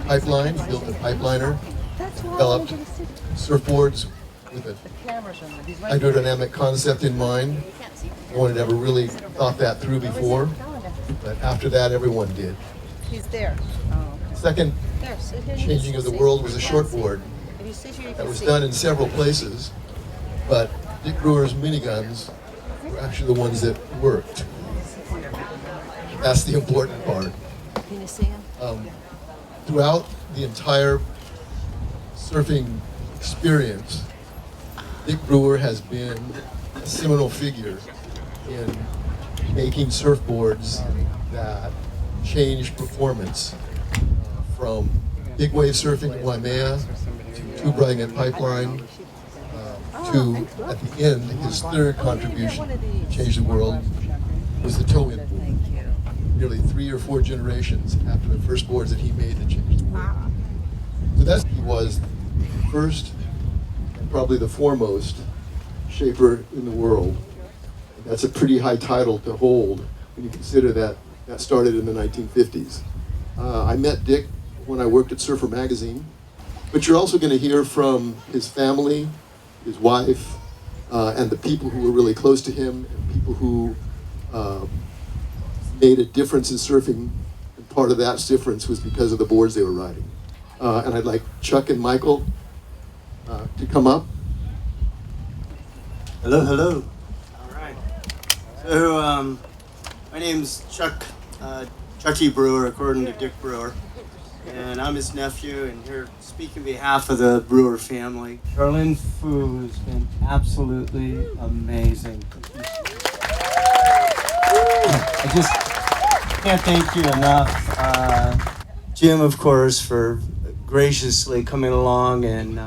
pipeline, built a pipeliner, developed surfboards with a hydrodynamic concept in mind. No one had ever really thought that through before, but after that, everyone did. He's there. Second changing of the world was a shortboard. That was done in several places, but Dick Brewer's miniguns were actually the ones that worked. That's the important part. Throughout the entire surfing experience, Dick Brewer has been a seminal figure in making surfboards that changed performance from big wave surfing in Waimea to tube riding at pipeline to, at the end, his third contribution to change the world was the tow-in board. Nearly 3 or 4 generations after the first boards that he made that changed the world. So he was the first and probably the foremost shaper in the world. And that's a pretty high title to hold when you consider that that started in the 1950s. I met Dick when I worked at Surfer Magazine, but you're also going to hear from his family, his wife, and the people who were really close to him, and people who made a difference in surfing, and part of that difference was because of the boards they were riding. And I'd like Chuck and Michael to come up. Hello, hello. All right. So, my name's Chucky Brewer, according to Dick Brewer, and I'm his nephew, and here speaking on behalf of the Brewer family. Charlene Fu has been absolutely amazing. I just can't thank you enough. Jim, of course, for graciously coming along and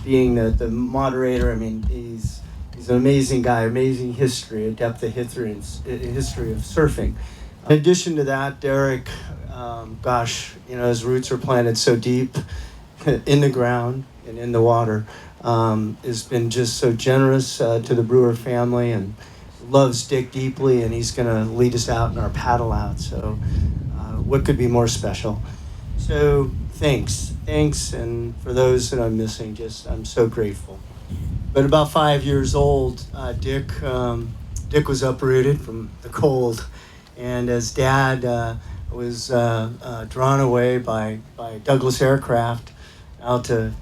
being the moderator. I mean, he's an amazing guy, amazing history, a depth of history of surfing. In addition to that, Darrick, his roots are planted so deep in the ground and in the water, has been just so generous to the Brewer family and loves Dick deeply, and he's going to lead us out in our paddle out. So what could be more special? So thanks, and for those that I'm missing, I'm so grateful. But about 5 years old, Dick was uprooted from the cold, and as Dad was drawn away by Douglas aircraft out to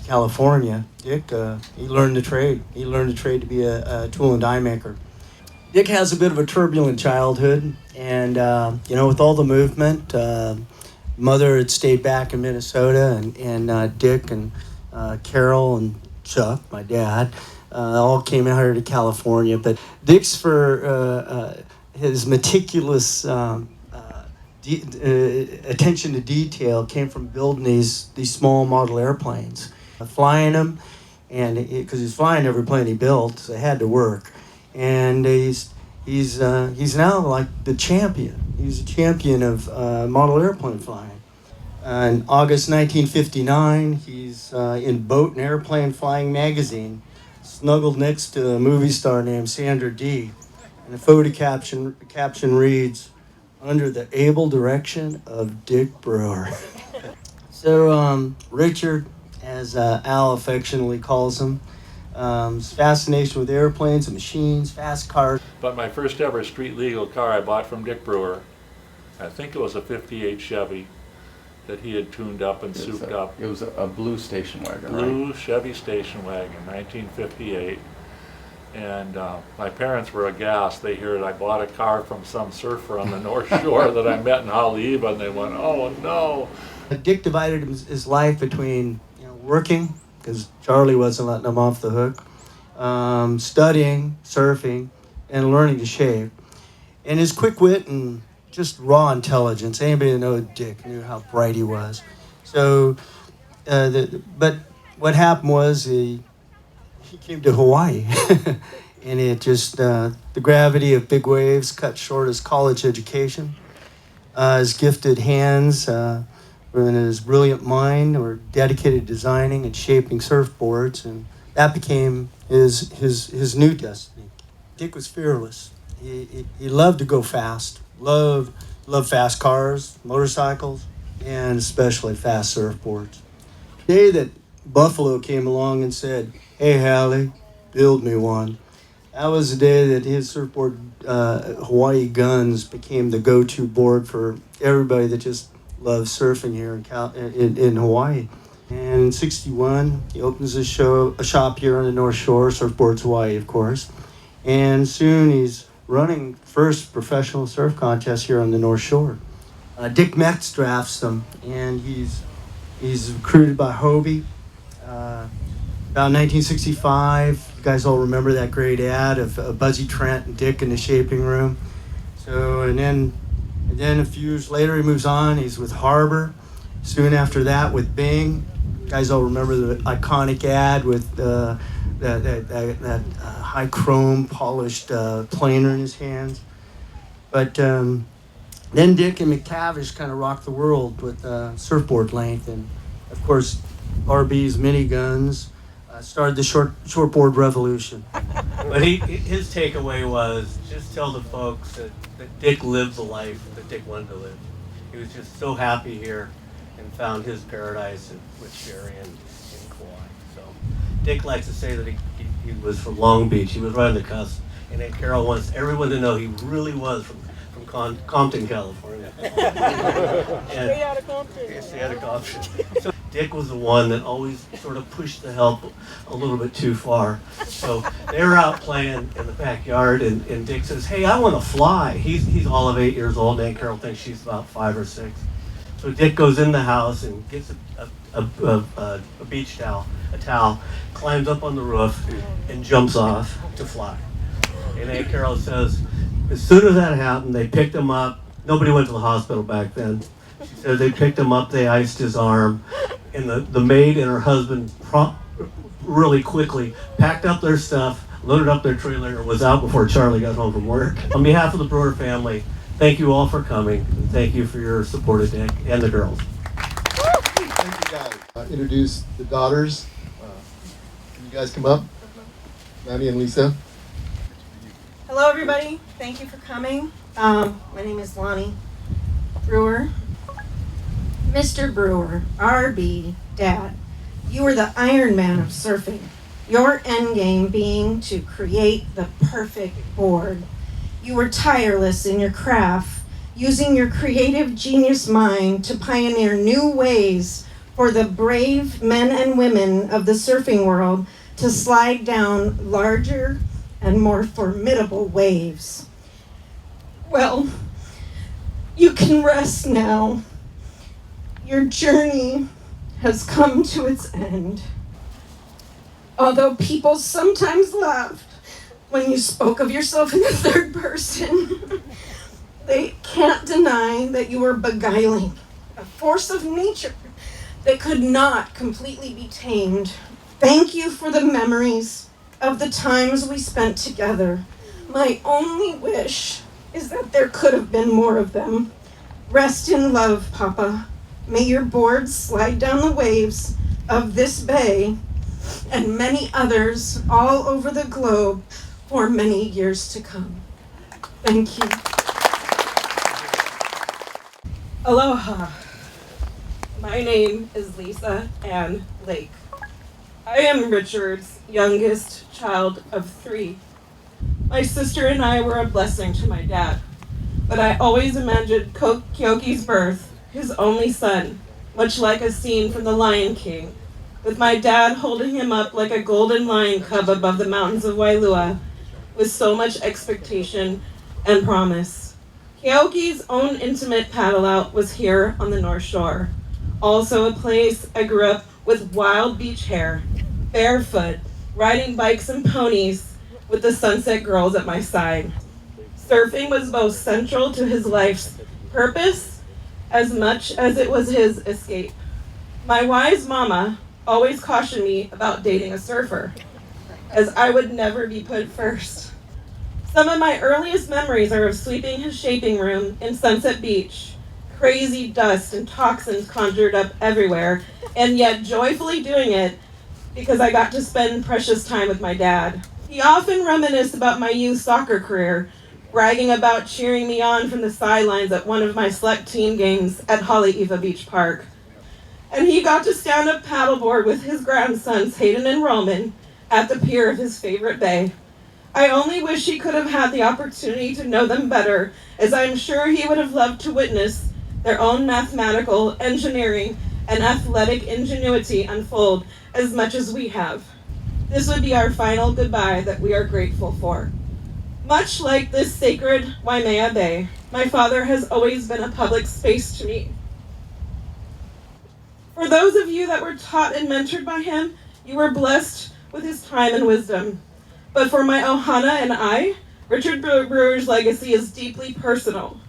California, Dick he learned the trade. He learned the trade to be a tool and die maker. Dick has a bit of a turbulent childhood, and with all the movement, Mother had stayed back in Minnesota, and Dick and Carol and Chuck, my dad, all came out here to California. But Dick's for his meticulous attention to detail came from building these small model airplanes, flying them, and because he's flying every plane he built, so it had to work. And he's now like the champion. He's a champion of model airplane flying. In August 1959, he's in Boat and Airplane Flying magazine, snuggled next to a movie star named Sandra Dee. And the photo caption reads, "Under the able direction of Dick Brewer." So Richard, as Al affectionately calls him, his fascination with airplanes and machines, fast cars. But my first ever street legal car I bought from Dick Brewer, I think it was a 58 Chevy that he had tuned up and souped up. It was a blue station wagon, Blue right? Chevy station wagon, 1958. And my parents were aghast. They heard I bought a car from some surfer on the North Shore that I met in Haleiwa, and they went, "Oh no." Dick divided his life between working, because Charlie wasn't letting him off the hook, studying, surfing, and learning to shape. And his quick wit and just raw intelligence. Anybody that knows Dick knew how bright he was. So, but what happened was he came to Hawaii, and it just the gravity of big waves cut short his college education. His gifted hands and his brilliant mind were dedicated to designing and shaping surfboards, and that became his new destiny. Dick was fearless. He loved to go fast. Loved fast cars, motorcycles, and especially fast surfboards. The day that Buffalo came along and said, "Hey, Hallie, build me one," that was the day that his surfboard Hawaii Guns became the go-to board for everybody that just loves surfing here in Hawaii. And in '61, he opens a shop here on the North Shore, Surfboards Hawaii, of course. And soon he's running first professional surf contest here on the North Shore. Dick Metz drafts him, and he's recruited by Hobie. About 1965, you guys all remember that great ad of Buzzy Trent and Dick in the shaping room. So, and then a few years later, he moves on. He's with Harbor. Soon after that, with Bing. You guys all remember the iconic ad with that high chrome polished planer in his hands. But then Dick and McTavish kind of rocked the world with surfboard length, and of course RB's miniguns started the shortboard revolution. But his takeaway was just tell the folks that Dick lived the life that Dick wanted to live. He was just so happy here and found his paradise with Gerry and Kauai. So Dick likes to say that he was from Long Beach. He was right on the cusp. And Aunt Carol wants everyone to know he really was from Compton, California. Straight out of Compton. Yeah, straight out of Compton. So Dick was the one that always sort of pushed the help a little bit too far. So they were out playing in the backyard, and Dick says, "Hey, I want to fly." He's all of 8 years old, and Aunt Carol thinks she's about 5 or 6. So Dick goes in the house and gets a beach towel, climbs up on the roof, and jumps off to fly. And Aunt Carol says, as soon as that happened, they picked him up. Nobody went to the hospital back then. She said they picked him up, they iced his arm, and the maid and her husband really quickly packed up their stuff, loaded up their trailer, and was out before Charlie got home from work. On behalf of the Brewer family, thank you all for coming, and thank you for your support of Dick and the girls. Thank you guys. Introduce the daughters. Can you guys come up? Maddie and Lisa. Hello, everybody. Thank you for coming. My name is Lonnie Brewer. Mr. Brewer, RB, Dad, you were the Iron Man of surfing. Your end game being to create the perfect board. You were tireless in your craft, using your creative genius mind to pioneer new ways for the brave men and women of the surfing world to slide down larger and more formidable waves. Well, you can rest now. Your journey has come to its end. Although people sometimes laughed when you spoke of yourself in the third person, they can't deny that you were beguiling, a force of nature that could not completely be tamed. Thank you for the memories of the times we spent together. My only wish is that there could have been more of them. Rest in love, Papa. May your board slide down the waves of this bay and many others all over the globe for many years to come. Thank you. Aloha. My name is Lisa Ann Lake. I am Richard's youngest child of 3. My sister and I were a blessing to my dad, but I always imagined Keoki's birth, his only son, much like a scene from The Lion King, with my dad holding him up like a golden lion cub above the mountains of Wailua, with so much expectation and promise. Keoki's own intimate paddle out was here on the North Shore, also a place I grew up with wild beach hair, barefoot, riding bikes and ponies with the Sunset Girls at my side. Surfing was both central to his life's purpose as much as it was his escape. My wise mama always cautioned me about dating a surfer, as I would never be put first. Some of my earliest memories are of sweeping his shaping room in Sunset Beach, crazy dust and toxins conjured up everywhere, and yet joyfully doing it because I got to spend precious time with my dad. He often reminisced about my youth soccer career, bragging about cheering me on from the sidelines at one of my select team games at Haleiwa Beach Park. And he got to stand up paddleboard with his grandsons, Hayden and Roman, at the pier of his favorite bay. I only wish he could have had the opportunity to know them better, as I am sure he would have loved to witness their own mathematical, engineering, and athletic ingenuity unfold as much as we have. This would be our final goodbye that we are grateful for. Much like this sacred Waimea Bay, my father has always been a public space to me. For those of you that were taught and mentored by him, you were blessed with his time and wisdom. But for my Ohana and I, Richard Brewer's legacy is deeply personal.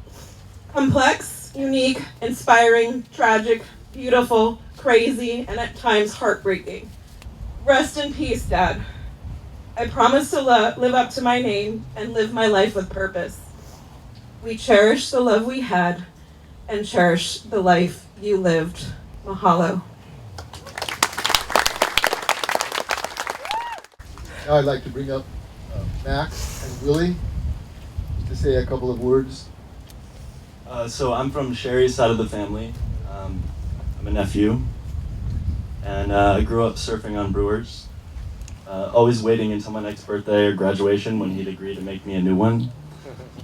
Complex, unique, inspiring, tragic, beautiful, crazy, and at times heartbreaking. Rest in peace, Dad. I promise to live up to my name and live my life with purpose. We cherish the love we had and cherish the life you lived. Mahalo. Now I'd like to bring up Max and Willie to say a couple of words. So I'm from Sherry's side of the family. I'm a nephew, and I grew up surfing on Brewers, always waiting until my next birthday or graduation when he'd agree to make me a new one.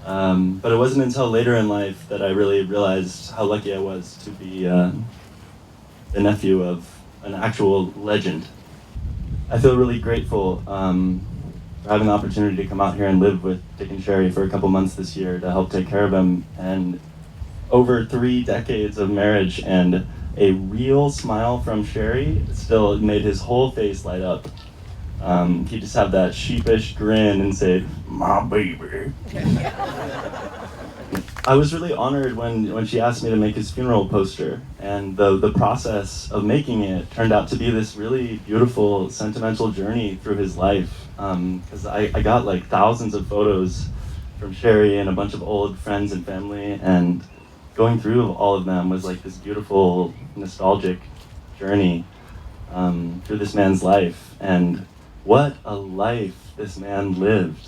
But it wasn't until later in life that I really realized how lucky I was to be the nephew of an actual legend. I feel really grateful for having the opportunity to come out here and live with Dick and Sherry for a couple months this year to help take care of him. And over 3 decades of marriage and a real smile from Sherry still made his whole face light up. He'd just have that sheepish grin and say, "My baby." I was really honored when she asked me to make his funeral poster, and the process of making it turned out to be this really beautiful, sentimental journey through his life. Because I got like thousands of photos from Sherry and a bunch of old friends and family, and going through all of them was like this beautiful, nostalgic journey through this man's life. And what a life this man lived.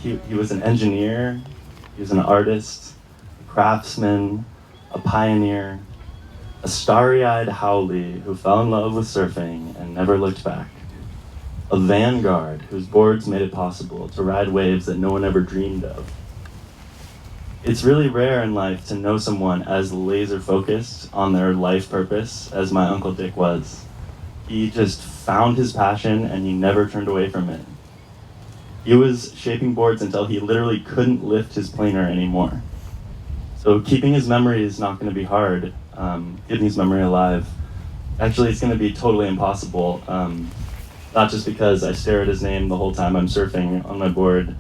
He was an engineer. He was an artist, a craftsman, a pioneer, a starry-eyed haole who fell in love with surfing and never looked back, a vanguard whose boards made it possible to ride waves that no one ever dreamed of. It's really rare in life to know someone as laser-focused on their life purpose as my Uncle Dick was. He just found his passion and he never turned away from it. He was shaping boards until he literally couldn't lift his planer anymore. So keeping his memory is not going to be hard. Keeping his memory alive. Actually, it's going to be totally impossible. Not just because I stare at his name the whole time I'm surfing on my board,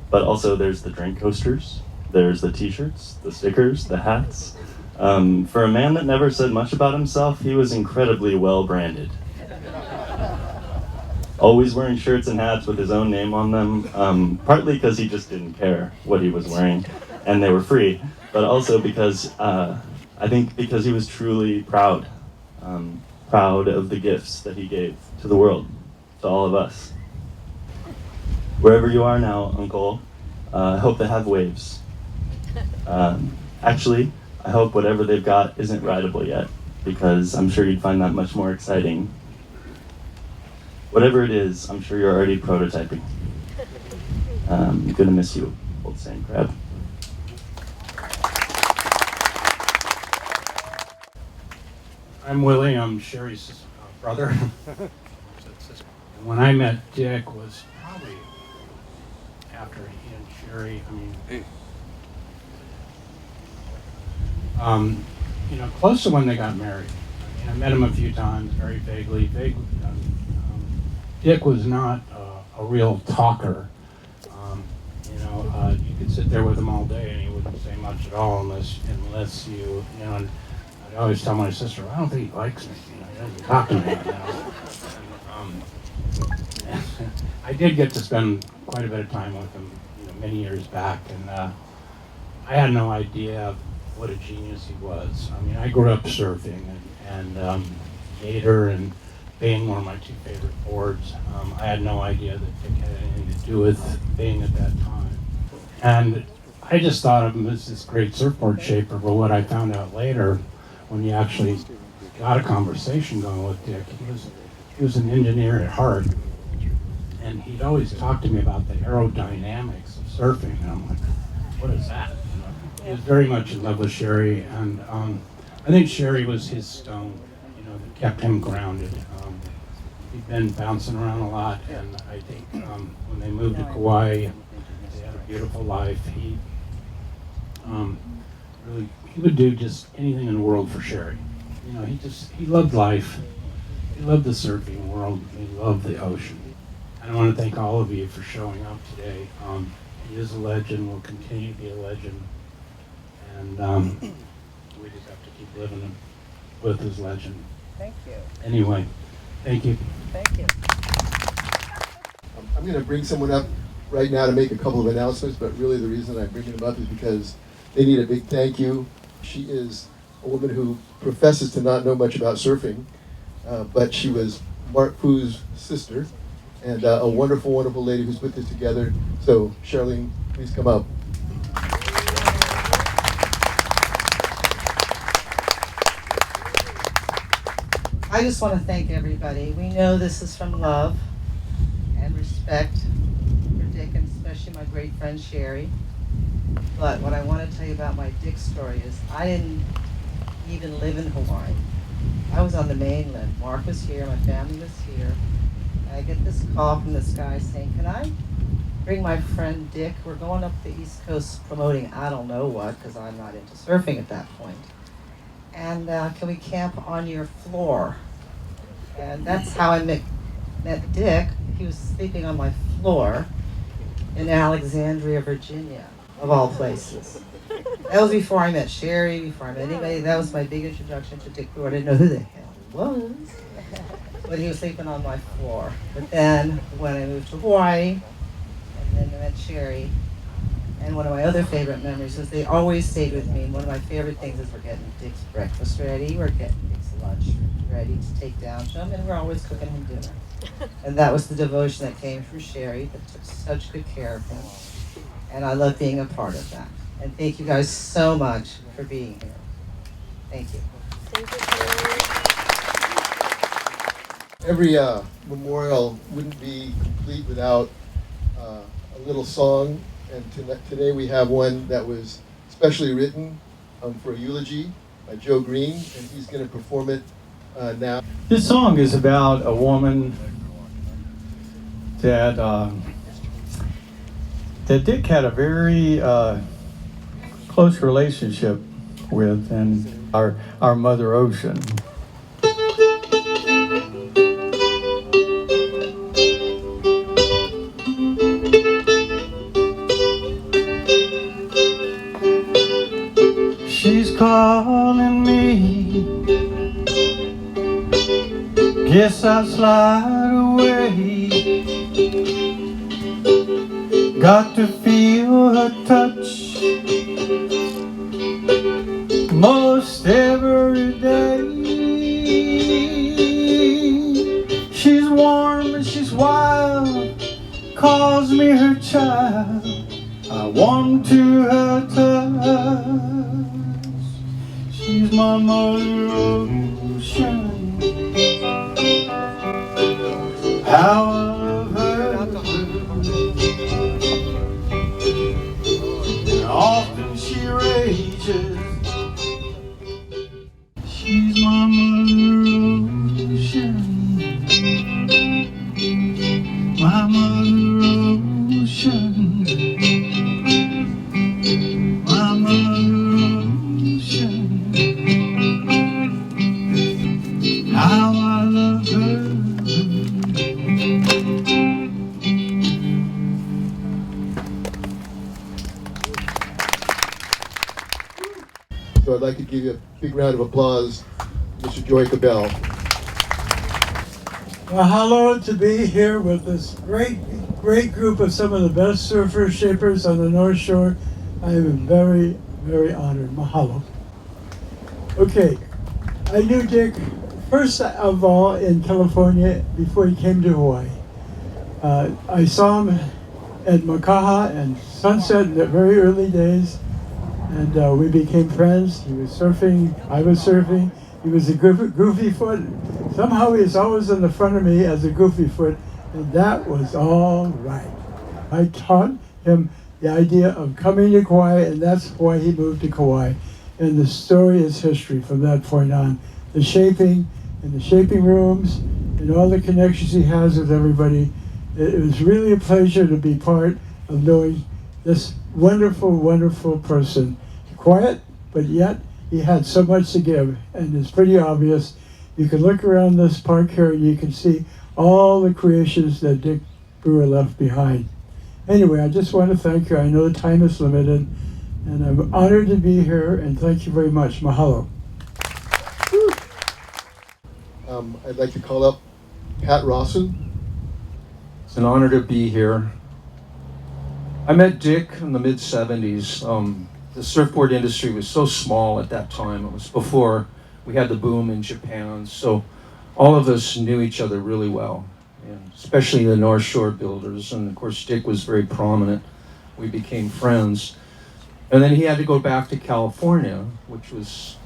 but also there's the drink coasters, there's the t-shirts, the stickers, the hats. For a man that never said much about himself, he was incredibly well branded. Always wearing shirts and hats with his own name on them, partly because he just didn't care what he was wearing, and they were free, but also because, I think because he was truly proud of the gifts that he gave to the world, to all of us. Wherever you are now, Uncle, I hope they have waves. Actually, I hope whatever they've got isn't rideable yet, because I'm sure you'd find that much more exciting. Whatever it is, I'm sure you're already prototyping. I'm gonna miss you, old sand crab. I'm Willie, I'm Sherry's brother. And when I met Dick was probably after he and Gerry, close to when they got married. I met him a few times, very vaguely. Dick was not a real talker. You could sit there with him all day and he wouldn't say much at all unless you and I'd always tell my sister, I don't think he likes me, he doesn't talk to me. I did get to spend quite a bit of time with him, many years back, and I had no idea what a genius he was. I grew up surfing, and Gator and Bane were my 2 favorite boards. I had no idea that Dick had anything to do with Bane at that time. And I just thought of him as this great surfboard shaper, but what I found out later, when you actually got a conversation going with Dick, he was an engineer at heart, and he'd always talk to me about the aerodynamics of surfing, and I'm like, what is that? He was very much in love with Sherry, and I think Sherry was his stone, that kept him grounded. He'd been bouncing around a lot, and I think when they moved to Kauai, they had a beautiful life. He would do just anything in the world for Sherry. He loved life. He loved the surfing world. He loved the ocean. And I want to thank all of you for showing up today. He is a legend, will continue to be a legend. And we just have to keep living with his legend. Thank you. Anyway, thank you. Thank you. I'm going to bring someone up right now to make a couple of announcements, but really the reason I'm bringing them up is because they need a big thank you. She is a woman who professes to not know much about surfing, but she was Mark Poo's sister, and a wonderful, wonderful lady who's put this together. So, Charlene, please come up. I just want to thank everybody. We know this is from love and respect for Dick, and especially my great friend Sherry. But what I want to tell you about my Dick story is I didn't even live in Hawaii. I was on the mainland. Mark was here, my family was here. And I get this call from this guy saying, can I bring my friend Dick? We're going up the East Coast promoting I don't know what, because I'm not into surfing at that point. And can we camp on your floor? And that's how I met Dick. He was sleeping on my floor in Alexandria, Virginia, of all places. That was before I met Sherry, before I met anybody. That was my big introduction to Dick Brewer. I didn't know who the hell he was. But he was sleeping on my floor. But then when I moved to Hawaii, and then I met Sherry, and one of my other favorite memories was they always stayed with me. And one of my favorite things is we're getting Dick's breakfast ready, we're getting Dick's lunch ready to take down to him, and we're always cooking him dinner. And that was the devotion that came from Sherry that took such good care of him. And I love being a part of that. And thank you guys so much for being here. Thank you. Every memorial wouldn't be complete without a little song, and today we have one that was specially written for a eulogy by Joe Green, and he's going to perform it now. This song is about a woman that Dick had a very close relationship with, and our Mother Ocean. She's calling me, guess I'll slide away. Got to feel her touch most every day. She's warm and she's wild, calls me her child. I warm to her touch. She's my Mother Ocean. How I love her. And often she rages. She's my Mother Ocean. My Mother Ocean. My Mother Ocean. How I love her. So I'd like to give you a big round of applause, Mr. Joy Cabell. Well, hello to be here with this great group of some of the best surfer shapers on the North Shore. I am very, very honored. Mahalo. Okay, I knew Dick first of all in California before he came to Hawaii. I saw him at Makaha and Sunset in the very early days. And we became friends. He was surfing, I was surfing. He was a goofy foot. Somehow he was always in the front of me as a goofy foot, and that was all right. I taught him the idea of coming to Kauai, and that's why he moved to Kauai. And the story is history from that point on. The shaping and the shaping rooms and all the connections he has with everybody. It was really a pleasure to be part of knowing this wonderful, wonderful person. Quiet, but yet he had so much to give, and it's pretty obvious. You can look around this park here and you can see all the creations that Dick Brewer left behind. Anyway, I just want to thank you. I know the time is limited, and I'm honored to be here, and thank you very much. Mahalo. I'd like to call up Pat Rawson. It's an honor to be here. I met Dick in the mid-70s. The surfboard industry was so small at that time. It was before we had the boom in Japan, so all of us knew each other really well, and especially the North Shore builders, and of course Dick was very prominent. We became friends. And then he had to go back to California, which was,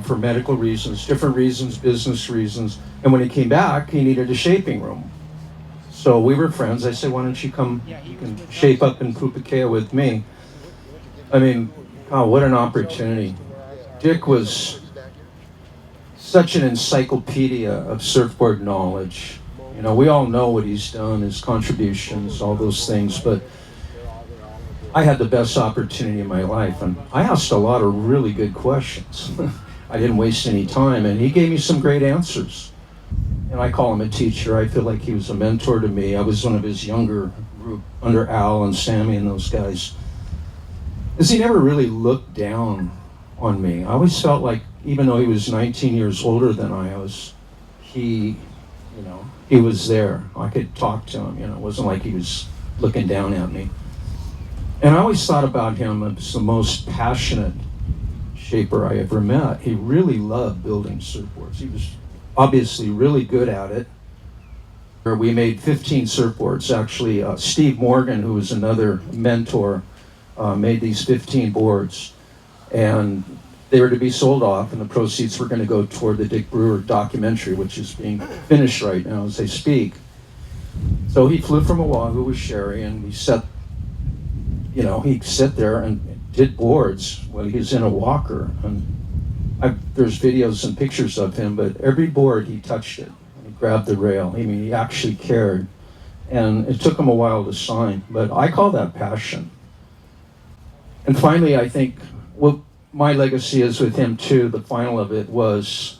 for medical reasons, different reasons, business reasons. And when he came back, he needed a shaping room. So we were friends. I said, why don't you come, you can shape up in Pupukea with me. I mean, oh, what an opportunity. Dick was such an encyclopedia of surfboard knowledge. We all know what he's done, his contributions, all those things, but I had the best opportunity in my life, and I asked a lot of really good questions. I didn't waste any time, and he gave me some great answers. And I call him a teacher. I feel like he was a mentor to me. I was one of his younger group, under Al and Sammy and those guys. Because he never really looked down on me. I always felt like, even though he was 19 years older than I was, he was there. I could talk to him, it wasn't like he was looking down at me. And I always thought about him as the most passionate shaper I ever met. He really loved building surfboards. He was obviously really good at it. We made 15 surfboards. Actually, Steve Morgan, who was another mentor, made these 15 boards. And they were to be sold off, and the proceeds were going to go toward the Dick Brewer documentary, which is being finished right now as I speak. So he flew from Oahu with Gerry, and he'd sit there and did boards while he was in a walker. And there's videos and pictures of him, but every board he touched it. He grabbed the rail. I mean, he actually cared. And it took him a while to sign, but I call that passion. And finally, I think what my legacy is with him too, the final of it was,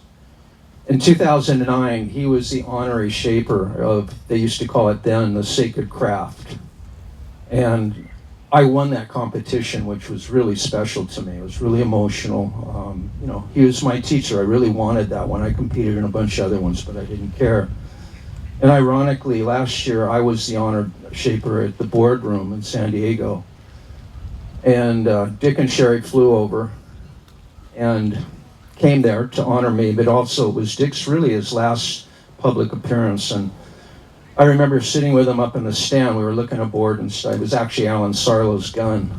in 2009, he was the honorary shaper of, they used to call it then, the Sacred Craft. And I won that competition, which was really special to me. It was really emotional. He was my teacher. I really wanted that one. I competed in a bunch of other ones, but I didn't care. And ironically, last year, I was the honored shaper at the boardroom in San Diego. And Dick and Gerry flew over and came there to honor me, but also it was Dick's really his last public appearance. And I remember sitting with him up in the stand. We were looking aboard and stuff. It was actually Alan Sarlo's gun.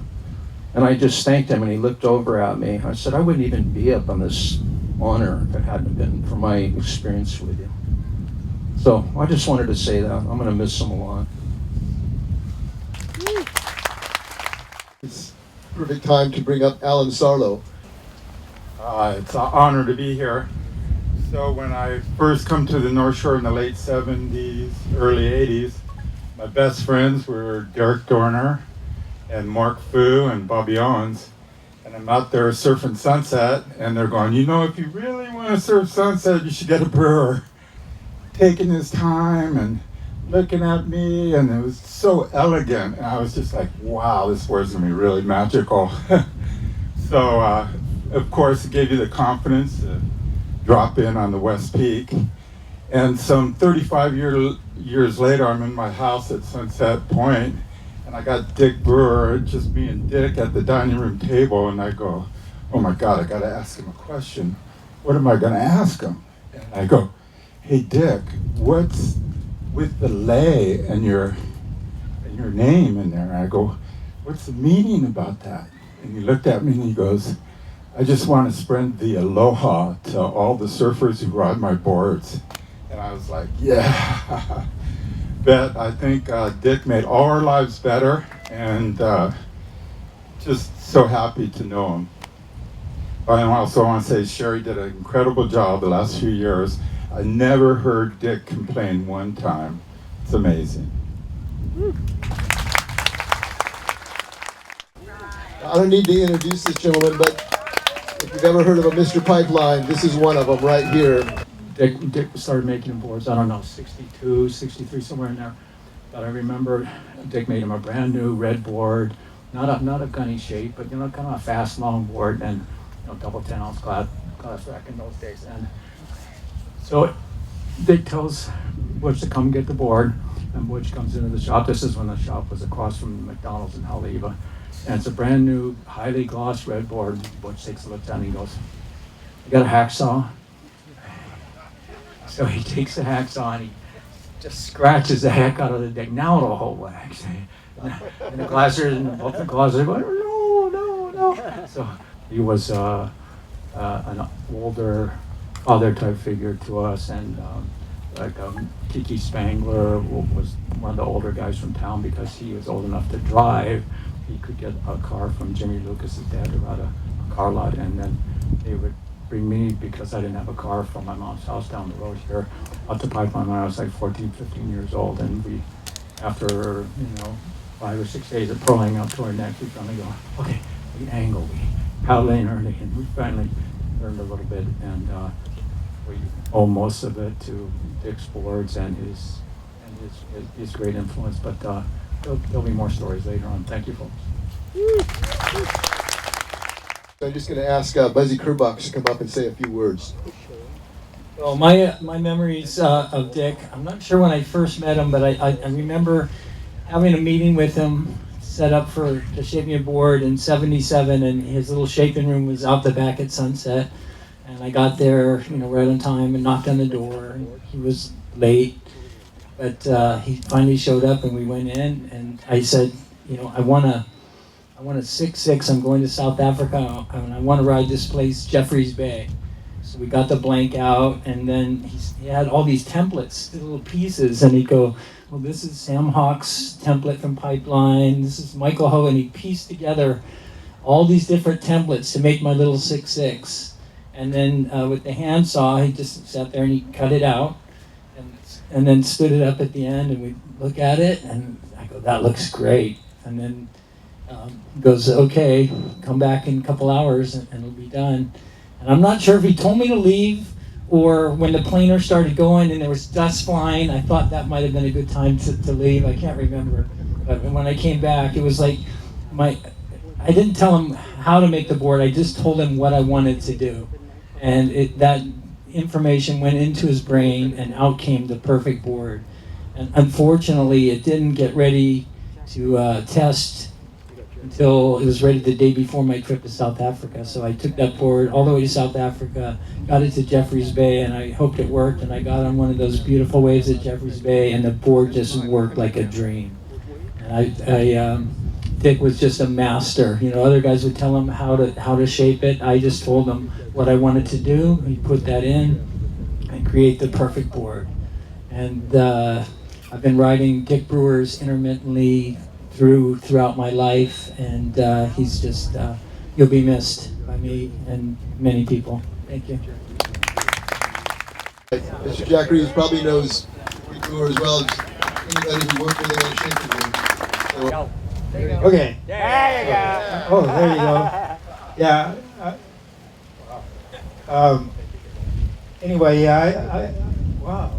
And I just thanked him, and he looked over at me. I said, I wouldn't even be up on this honor if it hadn't been for my experience with you. So I just wanted to say that. I'm going to miss him a lot. It's perfect time to bring up Alan Sarlo. It's an honor to be here. So when I first come to the North Shore in the late 70s, early 80s, my best friends were Darrick Doerner and Mark Fu and Bobby Owens. And I'm out there surfing Sunset, and they're going, if you really want to surf Sunset, you should get a Brewer. Taking his time and looking at me, and it was so elegant. And I was just like, wow, this board's going to be really magical. So, of course, it gave you the confidence to drop in on the West Peak. And some 35 years later, I'm in my house at Sunset Point, and I got Dick Brewer, just me and Dick at the dining room table, and I go, oh my God, I got to ask him a question. What am I going to ask him? And I go, hey Dick, what's with the lei and your your name in there. I go, what's the meaning about that? And he looked at me and he goes, I just want to spread the aloha to all the surfers who ride my boards. And I was like, yeah. But I think Dick made all our lives better, and just so happy to know him. I also want to say Sherry did an incredible job the last few years. I never heard Dick complain one time. It's amazing. I don't need to introduce this gentleman, but if you've ever heard of a Mr. Pipeline, this is one of them right here. Dick started making boards, I don't know, 62, 63, somewhere in there. But I remember Dick made him a brand new red board, not a gunny shape, but kind of a fast long board, and double 10-ounce glass rack in those days. And so Dick tells Butch to come get the board, and Butch comes into the shop. This is when the shop was across from McDonald's in Haleiwa. And it's a brand new, highly glossed red board. Butch takes a look at it and he goes, "You got a hacksaw?" So he takes the hacksaw and he just scratches the heck out of the Dick. Now it'll hold wax. And the glassers and both the glassers go, no. So he was an older father type figure to us, and Kiki Spangler was one of the older guys from town because he was old enough to drive. He could get a car from Jimmy Lucas's dad around a car lot, and then they would bring me, because I didn't have a car, from my mom's house down the road here up to Pipeline when I was like 14, 15 years old. And we, after 5 or 6 days of pulling up to our neck, we finally go, okay, we angle, we paddling early, and we finally learned a little bit, and we owe most of it to Dick's boards and his great influence. But there'll be more stories later on. Thank you, folks. I'm just going to ask Buzzy Kerbach to come up and say a few words. Well, my memories of Dick, I'm not sure when I first met him, but I remember having a meeting with him set up to shape me a board in '77, and his little shaping room was out the back at Sunset. And I got there, right on time and knocked on the door. And he was late, but he finally showed up, and we went in. And I said, I want a 6'6". I'm going to South Africa, and I want to ride this place, Jeffreys Bay. So we got the blank out, and then he had all these templates, little pieces, and he'd go, well, this is Sam Hawk's template from Pipeline. This is Michael Ho, and he pieced together all these different templates to make my little 6'6". And then with the handsaw, he just sat there and he cut it out, and then stood it up at the end, and we'd look at it, and I go, that looks great. And then he goes, okay, come back in a couple hours and it'll be done. And I'm not sure if he told me to leave or when the planer started going and there was dust flying, I thought that might have been a good time to leave. I can't remember. But when I came back, it was like I didn't tell him how to make the board. I just told him what I wanted to do. And that information went into his brain, and out came the perfect board. And unfortunately, it didn't get ready to test until it was ready the day before my trip to South Africa. So I took that board all the way to South Africa, got it to Jeffreys Bay, and I hoped it worked. And I got on one of those beautiful waves at Jeffreys Bay, and the board just worked like a dream. And Dick was just a master. Other guys would tell him how to shape it. I just told him what I wanted to do. He put that in and create the perfect board. And I've been riding Dick Brewer's intermittently throughout my life, and he's just you'll be missed by me and many people. Thank you. Mr. Jack Reeves probably knows Dick Brewer as well as anybody who worked with him in the shaping room. So, Okay. There you go. Oh, there you go. Yeah. Anyway, I wow.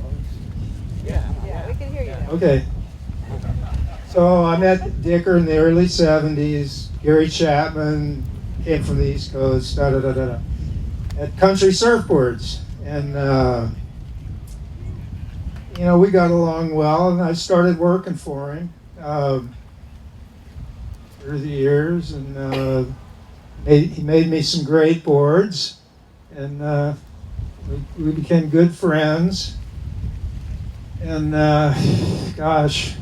Yeah, we can hear you. Okay. So I met Dicker in the early '70s. Gary Chapman came from the East Coast. At Country Surfboards, and we got along well, and I started working for him through the years, and he made me some great boards, and we became good friends. And gosh,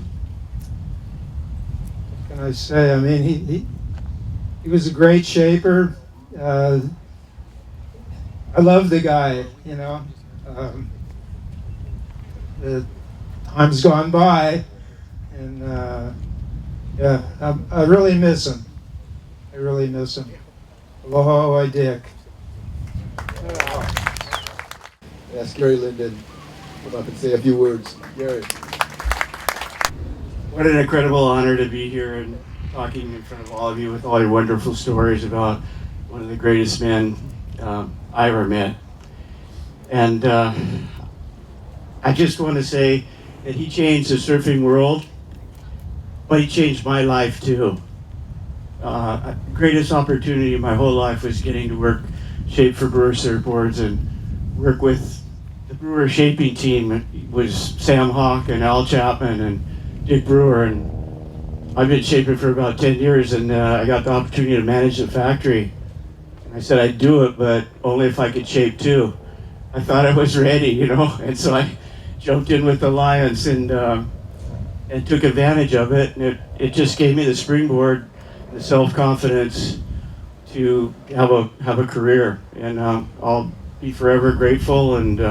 can I say? I mean, he was a great shaper. I love the guy, you know. The time's gone by, and yeah, I really miss him. I really miss him. Aloha, Dick. Ask Gerry Linden to come up and say a few words. Gerry. What an incredible honor to be here and talking in front of all of you with all your wonderful stories about one of the greatest men I ever met. And I just want to say that he changed the surfing world, but he changed my life too. Greatest opportunity in my whole life was getting to work shape for Brewer surfboards and work with the Brewer shaping team. It was Sam Hawk and Al Chapman and Dick Brewer, and I've been shaping for about 10 years, and I got the opportunity to manage the factory. And I said I'd do it, but only if I could shape too. I thought I was ready, you know, and so I jumped in with the Lions and took advantage of it, and it just gave me the springboard, the self-confidence to have a career, and I'll be forever grateful. And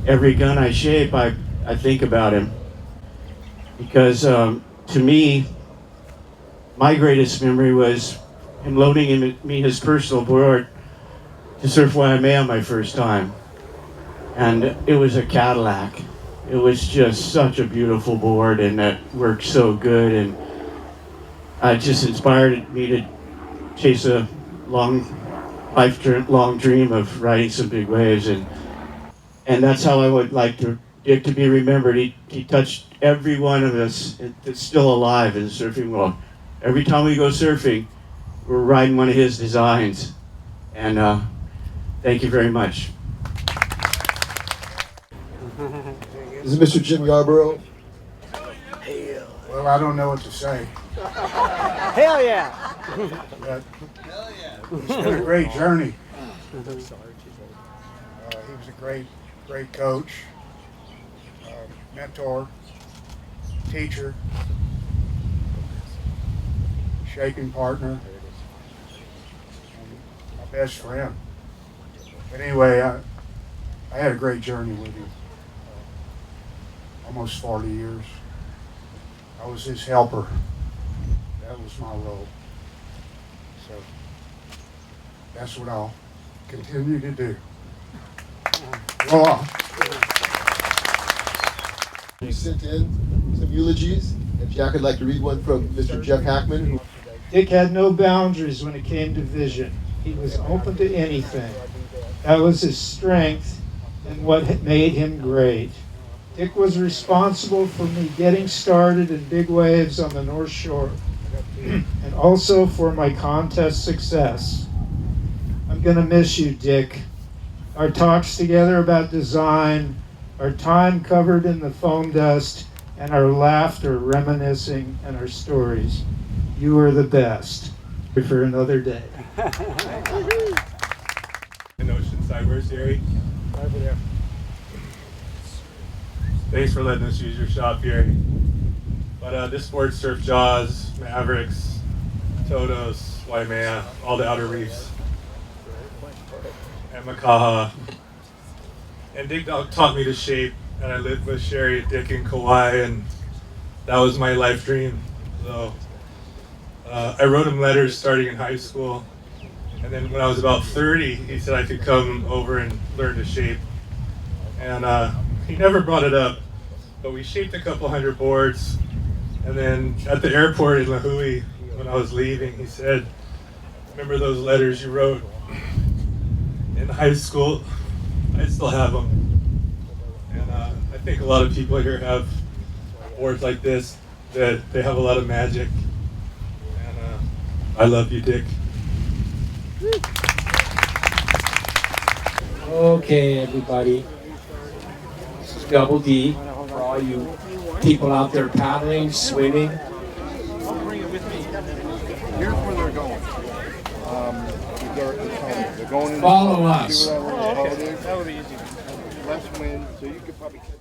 every gun I shape, I think about him, because to me, my greatest memory was him loaning me his personal board to surf Waimea my first time, and it was a Cadillac. It was just such a beautiful board, and it worked so good, and it just inspired me to chase a long dream of riding some big waves, and that's how I would like Dick to be remembered. He touched every one of us that's still alive in the surfing world. Every time we go surfing, we're riding one of his designs, and thank you very much. This is Mr. Jim Yarborough. Well, I don't know what to say. Hell yeah! But it's been a great journey. He was a great coach, mentor, teacher, shaping partner, and my best friend. But anyway, I had a great journey with him. Almost 40 years. I was his helper. That was my role. So that's what I'll continue to do. Aloha. You sent in some eulogies, and Jack would like to read one from Mr. Jeff Hackman. Dick had no boundaries when it came to vision. He was open to anything. That was his strength and what made him great. Dick was responsible for me getting started in big waves on the North Shore, and also for my contest success. I'm gonna miss you, Dick. Our talks together about design, our time covered in the foam dust, and our laughter reminiscing, and our stories. You are the best. For another day. In Oceanside, where's Gerry? Over there. Thanks for letting us use your shop, Gerry. But this board surfed Jaws, Mavericks, Todos, Waimea, all the outer reefs, and Makaha. And Dick taught me to shape, and I lived with Sherry, Dick, and Kauai, and that was my life dream. So I wrote him letters starting in high school, and then when I was about 30, he said I could come over and learn to shape. And he never brought it up, but we shaped a couple hundred boards. And then at the airport in Lahui, when I was leaving, he said, "Remember those letters you wrote in high school? I still have them." And I think a lot of people here have boards like this, that they have a lot of magic. And I love you, Dick. Okay, everybody. This is Double D for all you people out there paddling, swimming. I'll bring it with me. Here's where they're going. They're going in Follow us. That would be easy. Less wind, so you could probably catch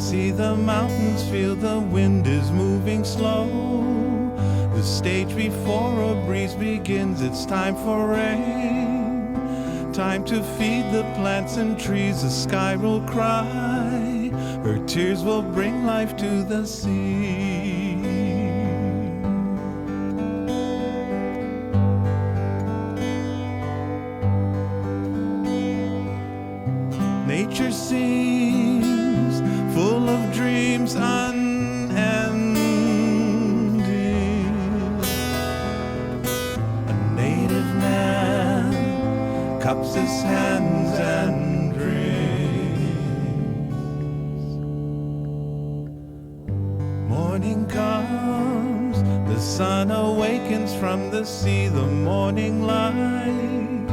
See the mountains, feel the wind is moving slow. The stage before a breeze begins, it's time for rain. Time to feed the plants and trees, the sky will cry. Her tears will bring life to the sea. Nature seems full of dreams unending. A native man cups his hands and drinks. Morning comes, the sun awakens from the sea, the morning light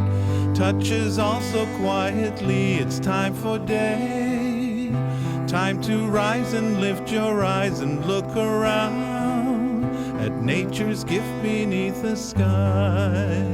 touches all so quietly. It's time for day, time to rise and lift your eyes and look around at nature's gift beneath the sky.